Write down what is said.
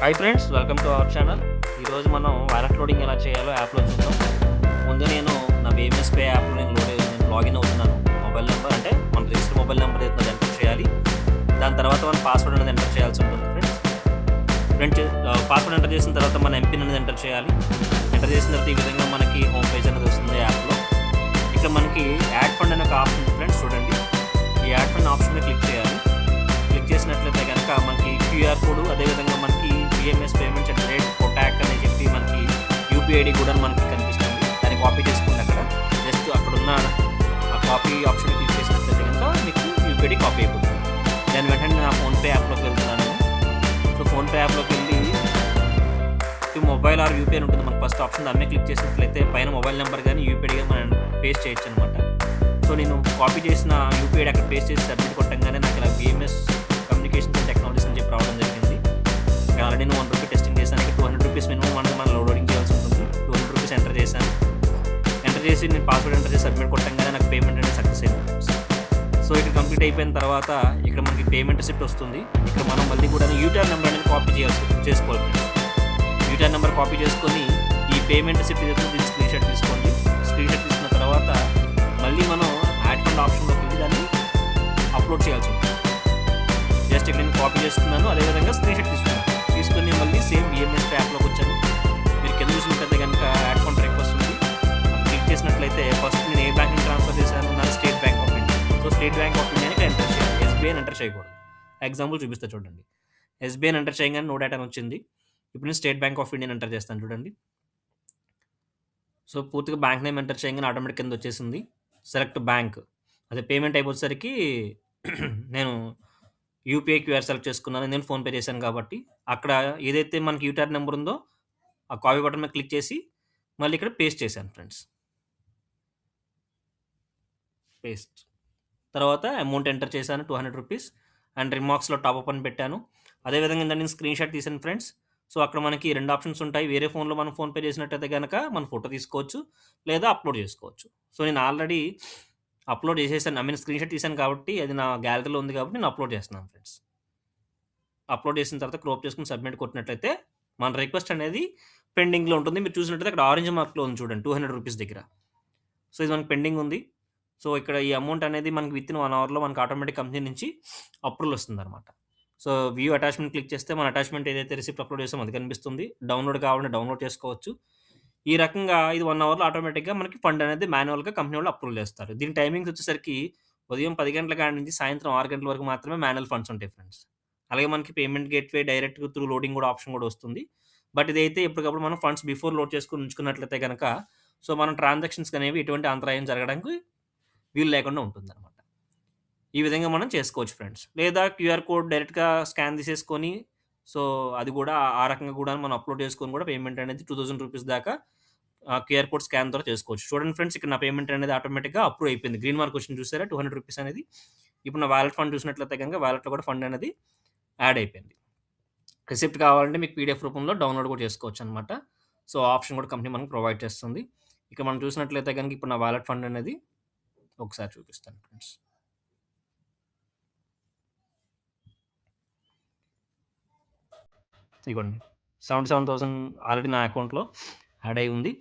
Hi friends, welcome to our channel. ఈరోజు మనం wallet loading ఎలా చేయాలో యాప్లో చూద్దాం. ముందు నేను నా BMS పే యాప్లో నేను లాగిన్ అవుతున్నాను. మొబైల్ నెంబర్ అంటే మన రిజిస్టర్ మొబైల్ నెంబర్ ఏదైతే అది ఎంటర్ చేయాలి. దాని తర్వాత మన పాస్వర్డ్ అనేది ఎంటర్ చేయాల్సి ఉంటుంది ఫ్రెండ్స్. పాస్వర్డ్ ఎంటర్ చేసిన తర్వాత మన ఎంపిన్ అనేది ఎంటర్ చేయాలి. ఎంటర్ చేసిన తర్వాత ఈ విధంగా మనకి హోమ్ పేజ్ అనేది వస్తుంది యాప్లో. ఇక్కడ మనకి యాడ్ ఫండ్ అనే ఒక ఆప్షన్ ఉంది ఫ్రెండ్స్, చూడండి. ఈ యాడ్ ఫండ్ ఆప్షన్ మీద క్లిక్ చేయాలి. క్లిక్ చేసినట్లయితే కనుక మనకి QR కోడ్, అదేవిధంగా మనకి BMS payments at rate Kotak అని చెప్పి మనకి UPID కూడా మనకి కనిపిస్తుంది. దాన్ని కాపీ చేసుకుని అక్కడ జస్ట్ అక్కడున్న ఆ కాపీ ఆప్షన్ క్లిక్ చేసినట్లయితే కనుక మీకు UPID కాపీ అయిపోతుంది. దాని వెంటనే నా ఫోన్పే యాప్లోకి వెళ్తున్నాను. సో ఫోన్పే యాప్లోకి వెళ్ళి మొబైల్ ఆర్ UPI ఉంటుంది మనకు ఫస్ట్ ఆప్షన్. దాన్ని క్లిక్ చేసినట్లయితే పైన మొబైల్ నెంబర్ కానీ UPID కానీ మనం పేస్ట్ చేయొచ్చు అనమాట. సో నేను కాపీ చేసిన UPID అక్కడ పేస్ట్ చేసి సబ్మిట్ కొట్టంగానే నాకు ఇలా BMS కమ్యూనికేషన్స్ అండ్ టెక్నాలజీస్ అని చెప్పి రావడం జరిగింది. ఆల్రెడీ నేను ₹1 టెస్టింగ్ చేశాను. ₹200 మినిమం మనం లోడింగ్ చేయాల్సి ఉంటుంది. ₹200 ఎంటర్ చేశాను. ఎంటర్ చేసి నేను పాస్వర్డ్ ఎంటర్ చేసి సబ్మిట్ కొట్టంగానే నాకు పేమెంట్ అనేది సక్సెస్ అయింది. సో ఇక్కడ కంప్లీట్ అయిపోయిన తర్వాత ఇక్కడ మనకి పేమెంట్ రిసిప్ట్ వస్తుంది. ఇక్కడ మనం మళ్ళీ కూడా యూటీఆర్ నెంబర్ అనేది కాపీ చేసుకోవాలి. యూటీఆర్ నెంబర్ కాపీ చేసుకొని ఈ పేమెంట్ రిసిప్ట్ ఏదైతే దీన్ని స్క్రీన్షాట్ తీసుకోండి. స్క్రీన్షాట్ తీసుకున్న తర్వాత మళ్ళీ మనం యాడ్ ఫండ్ ఆప్షన్లోకి వెళ్ళి దాన్ని అప్లోడ్ చేయాల్సి ఉంటుంది. జస్ట్ ఇక్కడ నేను కాపీ చేసుకున్నాను, అదేవిధంగా స్క్రీన్షాట్ తీసుకొని మళ్ళీ సేమ్ BMS యాప్లోకి వచ్చాను. మీరు కింద చూసినట్లయితే కనుక యాడ్ ఫండ్ రిక్వెస్ట్ ఉంది. క్లిక్ చేసినట్లయితే ఫస్ట్ నేను ఏ బ్యాంక్ని ట్రాన్స్ఫర్ చేశాను, నా state bank of India. So state bank of ఇండియాని ఇక్కడ ఎంటర్ చేయాలి. SBI ఎంటర్ చేయకూడదు. ఎగ్జాంపుల్ చూపిస్తా చూడండి. SBI ఎంటర్ చేయగానే నో డేటా అని వచ్చింది. ఇప్పుడు నేను state bank of India enter చేస్తాను చూడండి. సో పూర్తిగా బ్యాంక్ నేమ్ ఎంటర్ చేయగానే ఆటోమేటిక్ కింద వచ్చేసింది సెలెక్ట్ బ్యాంక్. అదే పేమెంట్ అయిపోయేసరికి నేను UPI QR సెలెక్ట్ చేసుకున్నాను. నేను ఫోన్పే చేశాను కాబట్టి అక్కడ ఏదైతే మనకి యూటీఆర్ నెంబర్ ఉందో ఆ కాపీ బటన్ మీద క్లిక్ చేసి మళ్ళీ ఇక్కడ పేస్ట్ చేశాను ఫ్రెండ్స్. పేస్ట్ తర్వాత అమౌంట్ ఎంటర్ చేశాను ₹200 అండ్ రిమార్క్స్లో టాప్అప్ అని పెట్టాను. అదేవిధంగా నేను స్క్రీన్ షాట్ తీసాను ఫ్రెండ్స్. సో అక్కడ మనకి 2 ఆప్షన్స్ ఉంటాయి. వేరే ఫోన్లో మనం ఫోన్పే చేసినట్టయితే కనుక మన ఫోటో తీసుకోవచ్చు, లేదా అప్లోడ్ చేసుకోవచ్చు. సో నేను ఆల్రెడీ అప్లోడ్ చేసేసాను. స్క్రీన్ షాట్ తీసాను కాబట్టి అది నా గ్యాలరీలో ఉంది కాబట్టి నేను అప్లోడ్ చేస్తున్నాను ఫ్రెండ్స్. అప్లోడ్ చేసిన తర్వాత క్రోప్ చేసుకుని సబ్మిట్ కొట్టినట్లయితే మన రిక్వెస్ట్ అనేది పెండింగ్లో ఉంటుంది. మీరు చూసినట్లయితే అక్కడ ఆరెంజ్ మార్క్లో ఉంది చూడండి ₹200 దగ్గర. సో ఇది మనకి పెండింగ్ ఉంది. సో ఇక్కడ ఈ అమౌంట్ అనేది మనకి వితిన్ 1 అవర్లో మనకి ఆటోమేటిక్ కంపెనీ నుంచి అప్రూవల్ వస్తుంది అనమాట. సో వ్యూ అటాచ్మెంట్ క్లిక్ చేస్తే మన అటాచ్మెంట్ ఏదైతే రిసిప్ట్ అప్లోడ్ చేస్తామో అది కనిపిస్తుంది. డౌన్లోడ్ కావాలంటే డౌన్లోడ్ చేసుకోవచ్చు. ఈ రకంగా ఇది 1 అవర్లో ఆటోమేటిక్గా మనకి ఫండ్ అనేది మాన్యువల్గా కంపెనీ వాళ్ళు అప్రూవల్ చేస్తారు. దీని టైమింగ్స్ వచ్చేసరికి ఉదయం 10 గంటల కాడ నుంచి సాయంత్రం 6 గంటల వరకు మాత్రమే మాన్యువల్ ఫండ్స్ ఉంటాయి ఫ్రెండ్స్. అలాగే మనకి payment gateway direct through loading కూడా ఆప్షన్ కూడా వస్తుంది. బట్ ఇదైతే ఎప్పటికప్పుడు మనం ఫండ్స్ బిఫోర్ లోడ్ చేసుకుని ఉంచుకున్నట్లయితే కనుక సో మన ట్రాన్సాక్షన్స్ అనేవి ఎటువంటి అంతరాయం జరగడానికి వీలు లేకుండా ఉంటుందన్నమాట. ఈ విధంగా మనం చేసుకోవచ్చు ఫ్రెండ్స్. లేదా QR కోడ్ డైరెక్ట్గా స్కాన్ తీసేసుకొని సో అది కూడా ఆ రకంగా కూడా మనం అప్లోడ్ చేసుకొని కూడా పేమెంట్ అనేది ₹2000 దాకా QR కోడ్ స్కాన్ ద్వారా చేసుకోవచ్చు. చూడండి ఫ్రెండ్స్, ఇక్కడ నా పేమెంట్ అనేది ఆటోమేటిక్గా అప్రూవ్ అయిపోయింది. గ్రీన్ మార్క్ వచ్చింది చూసారా, ₹200 అనేది. ఇప్పుడు నా వాలెట్ ఫండ్ చూసినట్లయితే కనుక వాలెట్లో కూడా ఫండ్ అనేది యాడ్ అయిపోయింది. రిసిప్ట్ కావాలంటే మీకు PDF రూపంలో డౌన్లోడ్ కూడా చేసుకోవచ్చు అనమాట. సో ఆప్షన్ కూడా కంపెనీ మనకు ప్రొవైడ్ చేస్తుంది. ఇక్కడ మనం చూసినట్లయితే కనుక ఇప్పుడు నా వాలెట్ ఫండ్ అనేది ఒకసారి చూపిస్తాను ఫ్రెండ్స్. ఇదిగోండి 77,000 ఆల్రెడీ నా అకౌంట్లో యాడ్ అయి ఉంది.